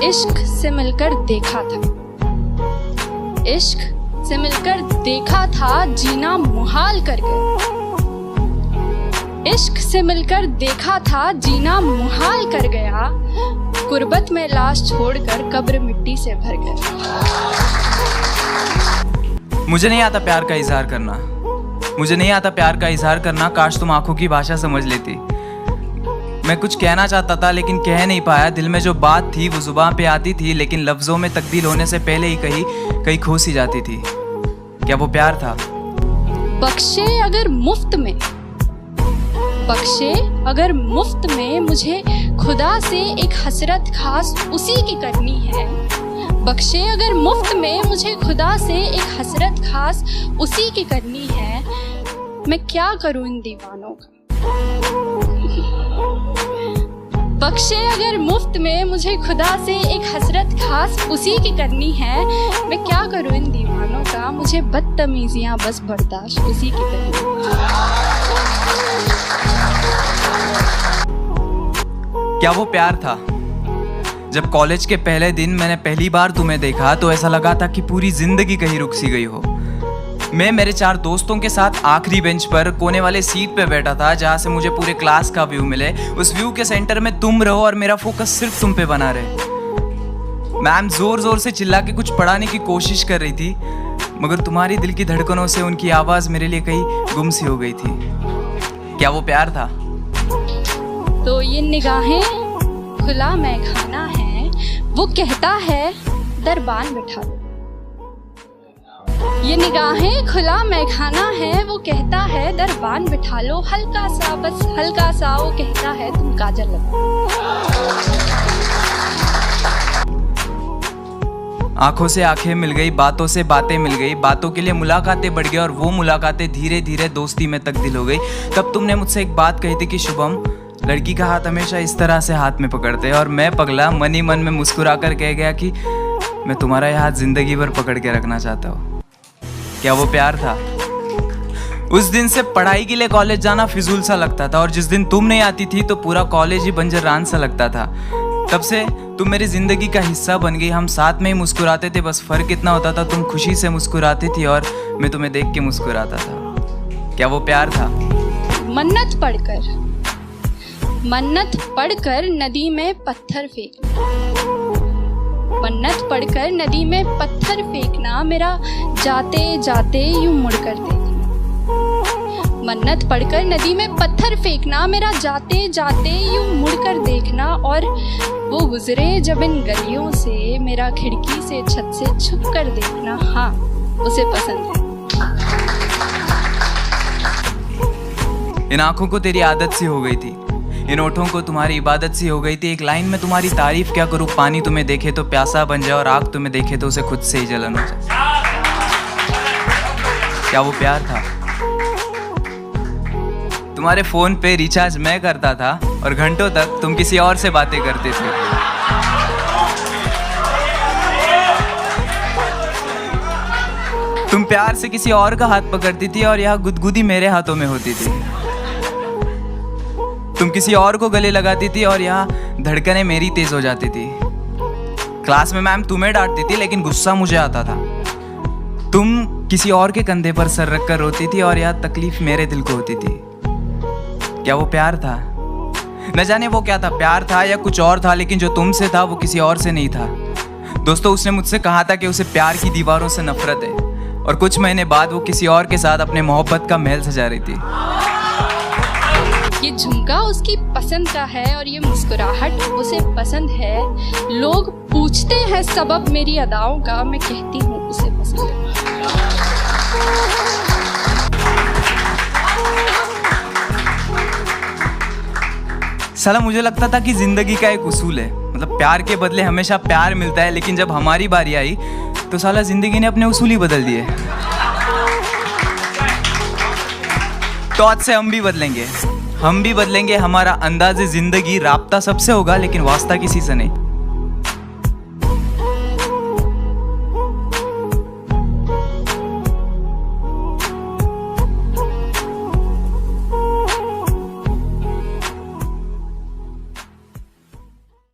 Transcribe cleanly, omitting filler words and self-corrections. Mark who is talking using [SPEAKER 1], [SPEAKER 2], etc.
[SPEAKER 1] इश्क से मिलकर देखा था, इश्क से मिलकर देखा था, जीना मुहाल कर गया। इश्क से मिलकर देखा था, जीना मुहाल कर गया। गुर्बत में लाश छोड़कर कब्र मिट्टी से भर गया।
[SPEAKER 2] मुझे नहीं आता प्यार का इजहार करना, मुझे नहीं आता प्यार का इजहार करना। काश तुम आंखों की भाषा समझ लेती। मैं कुछ कहना चाहता था लेकिन कह नहीं पाया। दिल में जो बात थी वो जुबान पे आती थी, लेकिन लफ्जों में तब्दील होने से पहले ही कहीं खो सी जाती थी। क्या वो प्यार था?
[SPEAKER 1] बख्शे अगर मुफ्त में, बख्शे अगर मुफ्त में, मुझे खुदा से एक हसरत खास उसी की करनी है। बख्शे अगर मुफ्त में, मुझे खुदा से एक हसरत खास उसी की करनी है। मैं क्या करूं इन दीवानों का? बख्शे अगर मुफ्त में, मुझे खुदा से एक हसरत खास उसी की करनी है। मैं क्या करूं इन दीवानों का? मुझे बदतमीजियां बस बर्दाश्त उसी की करनी है।
[SPEAKER 2] क्या वो प्यार था? जब कॉलेज के पहले दिन मैंने पहली बार तुम्हें देखा तो ऐसा लगा था कि पूरी जिंदगी कहीं रुक सी गई हो। मैं मेरे 4 दोस्तों के साथ आखिरी बेंच पर कोने वाले सीट पे बैठा था, जहाँ से मुझे पूरे क्लास का व्यू मिले। उस व्यू के सेंटर में तुम रहो और मेरा फोकस सिर्फ तुम पे बना रहे। मैम जोर जोर से चिल्ला के कुछ पढ़ाने की कोशिश कर रही थी, मगर तुम्हारी दिल की धड़कनों से उनकी आवाज़ मेरे लिए कहीं गुम सी हो गई थी। क्या वो प्यार था?
[SPEAKER 1] तो ये निगाहें खुला मैखाना है, वो कहता है दरबान बिठा लो। ये निगाहें खुला मैखाना है, वो कहता है दरबान बिठा लो। हल्का सा, बस हल्का सा, वो कहता है तुम काजल लगाओ।
[SPEAKER 2] आंखों से आंखें मिल गई, बातों से बातें मिल गई, बातों के लिए मुलाकातें बढ़ गई और वो मुलाकातें धीरे धीरे दोस्ती में तब्दील हो गई। तब तुमने मुझसे एक बात कही थी कि शुभम, लड़की का हाथ हमेशा इस तरह से हाथ में पकड़ते हैं। और मैं पगला मन ही मन में मुस्कुरा कर कह गया कि मैं तुम्हारा यह हाथ जिंदगी भर पकड़ के रखना चाहता हूँ। क्या वो प्यार था? उस दिन से पढ़ाई के लिए कॉलेज जाना फिजूल सा लगता था, और जिस दिन तुम नहीं आती थी तो पूरा कॉलेज ही बंजर रान सा लगता था। तब से तुम मेरी जिंदगी का हिस्सा बन गई। हम साथ में ही मुस्कुराते थे, बस फर्क इतना होता था तुम खुशी से मुस्कुराती थी और मैं तुम्हें देख के मुस्कुराता था। क्या वो प्यार था?
[SPEAKER 1] मन्नत पढ़कर नदी में पत्थर फेंकना, मन्नत पढ़कर नदी में पत्थर फेंकना, मेरा जाते जाते यूं मुड़कर देखना। मन्नत पढ़कर नदी में पत्थर फेंकना, मेरा जाते जाते यूं मुड़कर देखना। और वो गुजरे जब इन गलियों से, मेरा खिड़की से छत से छुप कर देखना। हाँ, उसे पसंद है।
[SPEAKER 2] इन आंखों को तेरी आदत सी हो गई थी, इन ओठों को तुम्हारी इबादत सी हो गई थी। एक लाइन में तुम्हारी तारीफ क्या करूँ, पानी तुम्हें देखे तो प्यासा बन जाए और आग तुम्हें देखे तो उसे खुद से ही जलन हो जाए। क्या वो प्यार था? तुम्हारे फोन पे रिचार्ज मैं करता था और घंटों तक तुम किसी और से बातें करते थे। तुम प्यार से किसी और का हाथ पकड़ती थी और यह गुदगुदी मेरे हाथों में होती थी। तुम किसी और को गले लगाती थी और यहाँ धड़कनें मेरी तेज हो जाती थी। क्लास में मैम तुम्हें डांटती थी लेकिन गुस्सा मुझे आता था। तुम किसी और के कंधे पर सर रखकर रोती थी और यह तकलीफ मेरे दिल को होती थी। क्या वो प्यार था? न जाने वो क्या था, प्यार था या कुछ और था, लेकिन जो तुमसे था वो किसी और से नहीं था। दोस्तों, उसने मुझसे कहा था कि उसे प्यार की दीवारों से नफरत है, और कुछ महीने बाद वो किसी और के साथ अपने मोहब्बत का महल सजा रही थी।
[SPEAKER 1] ये झुमका उसकी पसंद का है और ये मुस्कुराहट उसे पसंद है। लोग पूछते हैं सबब मेरी अदाओं का, मैं कहती हूँ उसे पसंद है।
[SPEAKER 2] साला मुझे लगता था कि जिंदगी का एक उसूल है, मतलब प्यार के बदले हमेशा प्यार मिलता है, लेकिन जब हमारी बारी आई तो साला जिंदगी ने अपने उसूल ही बदल दिए। तो आज से हम भी बदलेंगे, हमारा अंदाज़े जिंदगी राब्ता सबसे होगा, लेकिन वास्ता किसी से नहीं।